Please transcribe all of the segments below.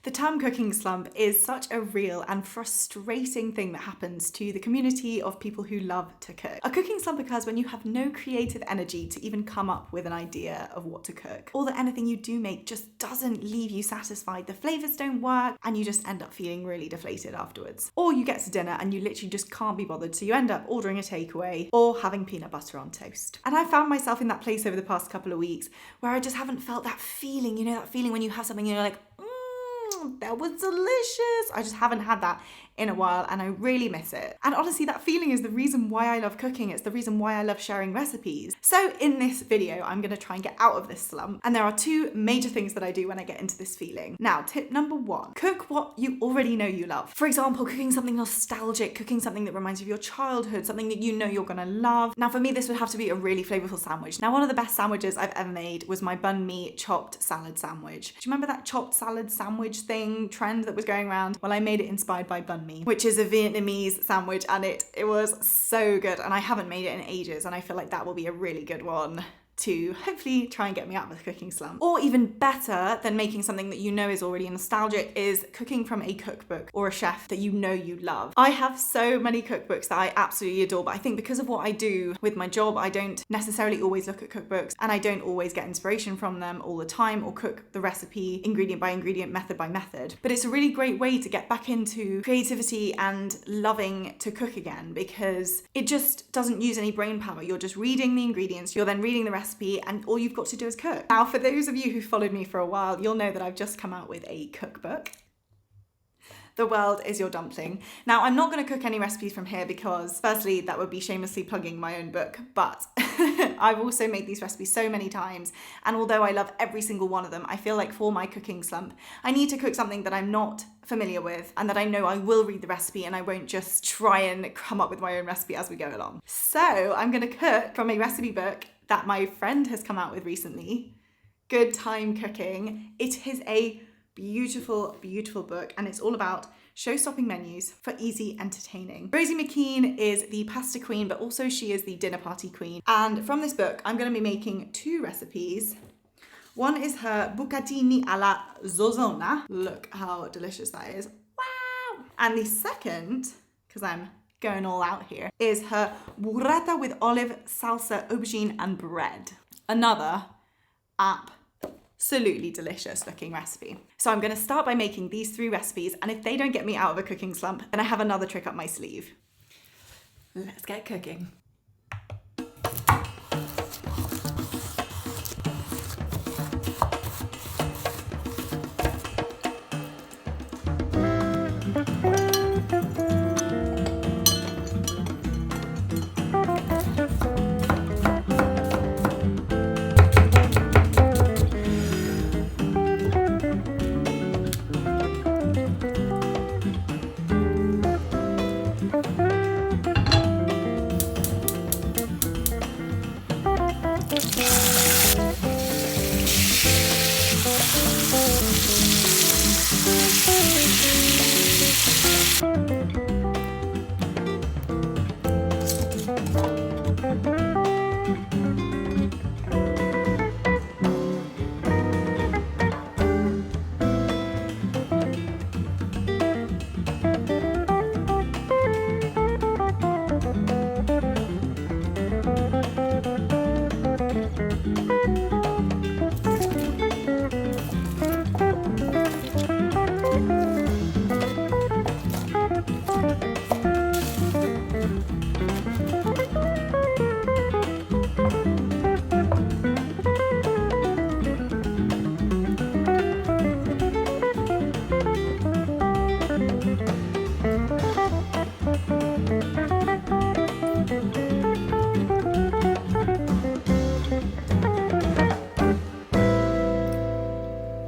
The term cooking slump is such a real and frustrating thing that happens to the community of people who love to cook. A cooking slump occurs when you have no creative energy to even come up with an idea of what to cook, or that anything you do make just doesn't leave you satisfied, the flavors don't work, and you just end up feeling really deflated afterwards. Or you get to dinner and you literally just can't be bothered, so you end up ordering a takeaway or having peanut butter on toast. And I found myself in that place over the past couple of weeks where I just haven't felt that feeling, you know, that feeling when you have something and you're like, that was delicious. I just haven't had that in a while and I really miss it. And honestly, that feeling is the reason why I love cooking. It's the reason why I love sharing recipes. So in this video, I'm gonna try and get out of this slump. And there are two major things that I do when I get into this feeling. Now, tip number one, cook what you already know you love. For example, cooking something nostalgic, cooking something that reminds you of your childhood, something that you know you're gonna love. Now for me, this would have to be a really flavorful sandwich. Now, one of the best sandwiches I've ever made was my banh mi chopped salad sandwich. Do you remember that chopped salad sandwich trend that was going around? Well, I made it inspired by banh mi, which is a Vietnamese sandwich, and it was so good, and I haven't made it in ages, and I feel like that will be a really good one to hopefully try and get me out of the cooking slump. Or even better than making something that you know is already nostalgic is cooking from a cookbook or a chef that you know you love. I have so many cookbooks that I absolutely adore, but I think because of what I do with my job, I don't necessarily always look at cookbooks and I don't always get inspiration from them all the time or cook the recipe ingredient by ingredient, method by method. But it's a really great way to get back into creativity and loving to cook again, because it just doesn't use any brain power. You're just reading the ingredients, you're then reading the recipe, and all you've got to do is cook. Now, for those of you who followed me for a while, you'll know that I've just come out with a cookbook. The world is your dumpling. Now, I'm not going to cook any recipes from here because firstly, that would be shamelessly plugging my own book, but I've also made these recipes so many times, and although I love every single one of them, I feel like for my cooking slump, I need to cook something that I'm not familiar with and that I know I will read the recipe and I won't just try and come up with my own recipe as we go along. So I'm going to cook from a recipe book that my friend has come out with recently, Good Time Cooking. It is a beautiful, beautiful book, and it's all about show-stopping menus for easy entertaining. Rosie Mackean is the pasta queen, but also she is the dinner party queen. And from this book, I'm going to be making two recipes. One is her bucatini alla zozona. Look how delicious that is. Wow! And the second, because I'm going all out here, is her burrata with olive, salsa, aubergine, and bread. Another absolutely delicious looking recipe. So I'm going to start by making these three recipes, and if they don't get me out of a cooking slump, then I have another trick up my sleeve. Let's get cooking.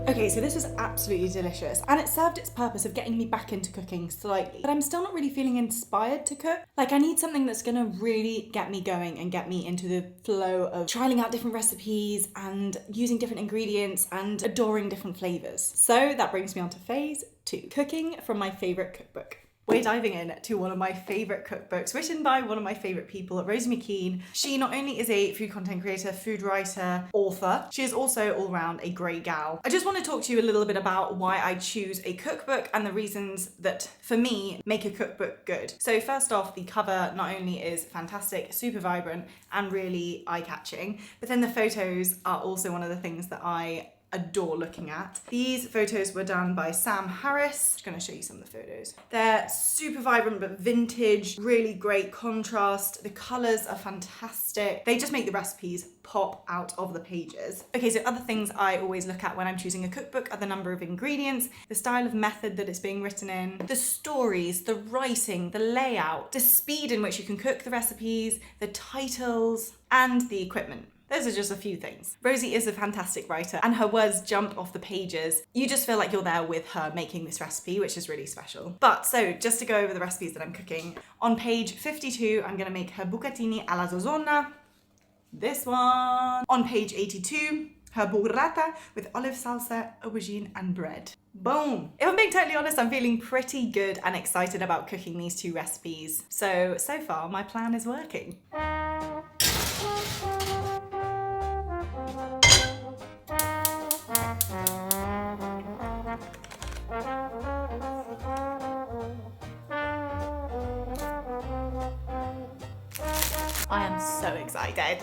Okay, so this was absolutely delicious, and it served its purpose of getting me back into cooking slightly, but I'm still not really feeling inspired to cook. Like, I need something that's gonna really get me going and get me into the flow of trying out different recipes and using different ingredients and adoring different flavors. So that brings me on to phase 2, cooking from my favorite cookbook. We're diving in to one of my favorite cookbooks written by one of my favorite people, Rosie Mackean. She not only is a food content creator, food writer, author, she is also all round a great gal. I just want to talk to you a little bit about why I choose a cookbook and the reasons that, for me, make a cookbook good. So first off, the cover not only is fantastic, super vibrant, and really eye-catching, but then the photos are also one of the things that I adore looking at. These photos were done by Sam Harris. I'm just gonna show you some of the photos. They're super vibrant but vintage, really great contrast. The colors are fantastic. They just make the recipes pop out of the pages. Okay, so other things I always look at when I'm choosing a cookbook are the number of ingredients, the style of method that it's being written in, the stories, the writing, the layout, the speed in which you can cook the recipes, the titles, and the equipment. Those are just a few things. Rosie is a fantastic writer and her words jump off the pages. You just feel like you're there with her making this recipe, which is really special. But so just to go over the recipes that I'm cooking, on page 52, I'm gonna make her bucatini alla zozona, this one. On page 82, her burrata with olive salsa, aubergine and bread. Boom! If I'm being totally honest, I'm feeling pretty good and excited about cooking these two recipes. So far my plan is working. I am so excited.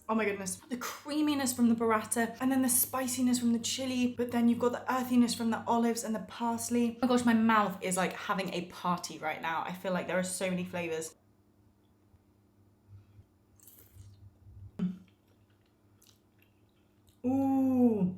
Oh my goodness. The creaminess from the burrata and then the spiciness from the chili, but then you've got the earthiness from the olives and the parsley. Oh my gosh, my mouth is like having a party right now. I feel like there are so many flavors. Ooh.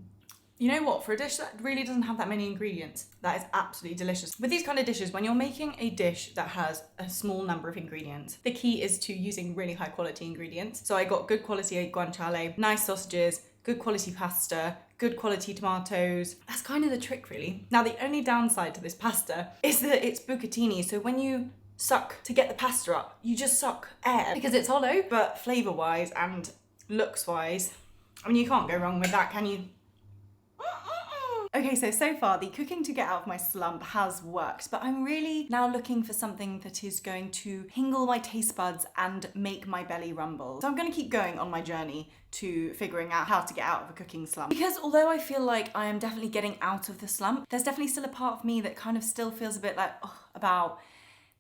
You know what, for a dish that really doesn't have that many ingredients, that is absolutely delicious. With these kind of dishes, when you're making a dish that has a small number of ingredients, the key is to using really high quality ingredients. So I got good quality guanciale, nice sausages, good quality pasta, good quality tomatoes. That's kind of the trick really. Now the only downside to this pasta is that it's bucatini, so when you suck to get the pasta up, you just suck air because it's hollow, but flavor wise and looks wise, I mean, you can't go wrong with that, can you? Okay, so far the cooking to get out of my slump has worked, but I'm really now looking for something that is going to tingle my taste buds and make my belly rumble. So I'm gonna keep going on my journey to figuring out how to get out of a cooking slump. Because although I feel like I am definitely getting out of the slump, there's definitely still a part of me that kind of still feels a bit like, about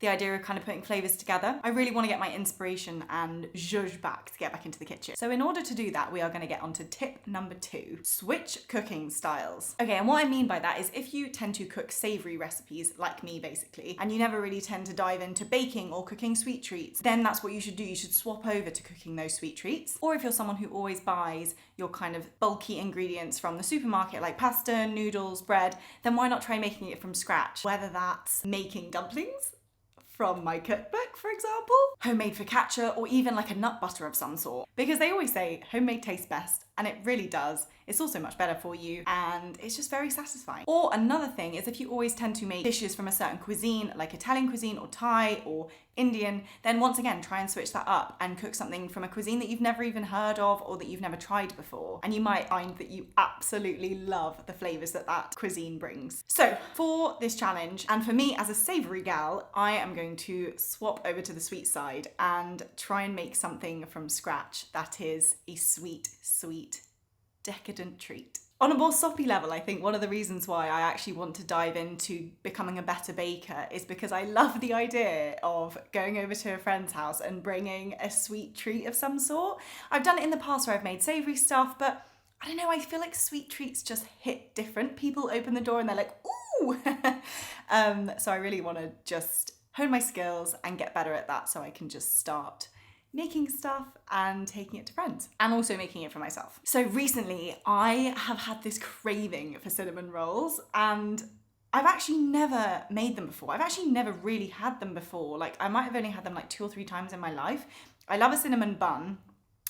the idea of kind of putting flavors together. I really want to get my inspiration and zhuzh back to get back into the kitchen. So in order to do that, we are going to get onto tip number 2, switch cooking styles. Okay, and what I mean by that is if you tend to cook savory recipes, like me basically, and you never really tend to dive into baking or cooking sweet treats, then that's what you should do. You should swap over to cooking those sweet treats. Or if you're someone who always buys your kind of bulky ingredients from the supermarket, like pasta, noodles, bread, then why not try making it from scratch? Whether that's making dumplings, from my cookbook, for example, homemade focaccia, or even like a nut butter of some sort. Because they always say homemade tastes best, and it really does. It's also much better for you, and it's just very satisfying. Or another thing is if you always tend to make dishes from a certain cuisine, like Italian cuisine or Thai or Indian, then once again, try and switch that up and cook something from a cuisine that you've never even heard of or that you've never tried before. And you might find that you absolutely love the flavors that that cuisine brings. So for this challenge, and for me as a savory gal, I am going to swap over to the sweet side and try and make something from scratch that is a sweet, decadent treat. On a more soppy level, I think one of the reasons why I actually want to dive into becoming a better baker is because I love the idea of going over to a friend's house and bringing a sweet treat of some sort. I've done it in the past where I've made savoury stuff, but I don't know, I feel like sweet treats just hit different. People open the door and they're like, ooh! So I really want to just hone my skills and get better at that so I can just start making stuff and taking it to friends, and also making it for myself. So recently I have had this craving for cinnamon rolls, and I've actually never made them before. I've actually never really had them before. Like, I might have only had them like 2 or 3 times in my life. I love a cinnamon bun,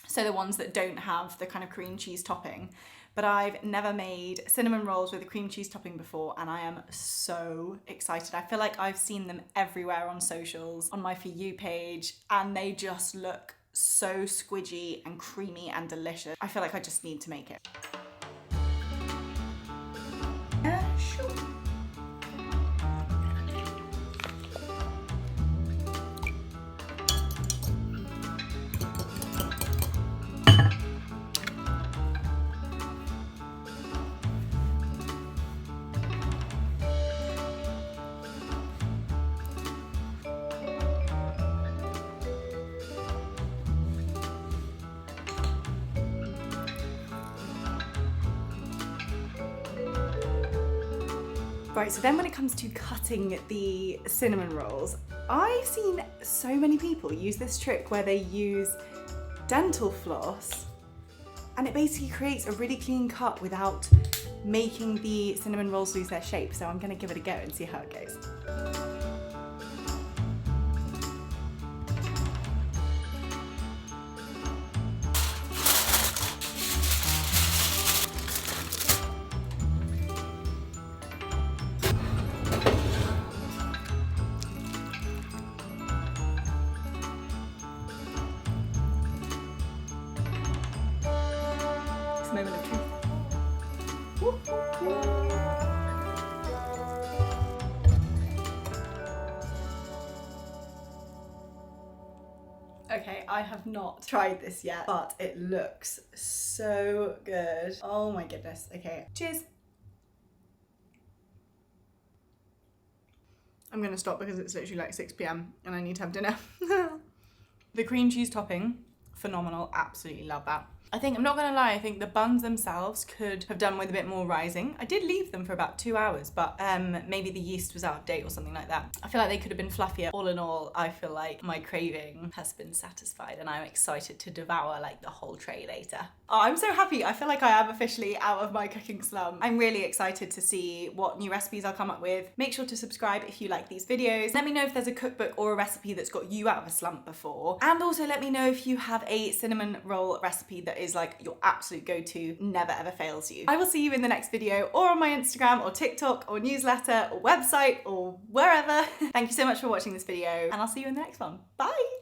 so the ones that don't have the kind of cream cheese topping, but I've never made cinnamon rolls with a cream cheese topping before, and I am so excited. I feel like I've seen them everywhere on socials, on my For You page, and they just look so squidgy and creamy and delicious. I feel like I just need to make it. Sure. Right, so then when it comes to cutting the cinnamon rolls, I've seen so many people use this trick where they use dental floss, and it basically creates a really clean cut without making the cinnamon rolls lose their shape. So I'm gonna give it a go and see how it goes. Moment of truth. Okay, I have not tried this yet, but it looks so good. Oh my goodness. Okay, cheers. I'm gonna stop because it's literally like 6 p.m. and I need to have dinner. The cream cheese topping, phenomenal, absolutely love that. I'm not gonna lie, I think the buns themselves could have done with a bit more rising. I did leave them for about 2 hours, but maybe the yeast was out of date or something like that. I feel like they could have been fluffier. All in all, I feel like my craving has been satisfied and I'm excited to devour like the whole tray later. Oh, I'm so happy. I feel like I am officially out of my cooking slump. I'm really excited to see what new recipes I'll come up with. Make sure to subscribe if you like these videos. Let me know if there's a cookbook or a recipe that's got you out of a slump before. And also let me know if you have a cinnamon roll recipe that is like your absolute go-to, never ever fails you. I will see you in the next video, or on my Instagram or TikTok or newsletter or website or wherever. Thank you so much for watching this video, and I'll see you in the next one. Bye!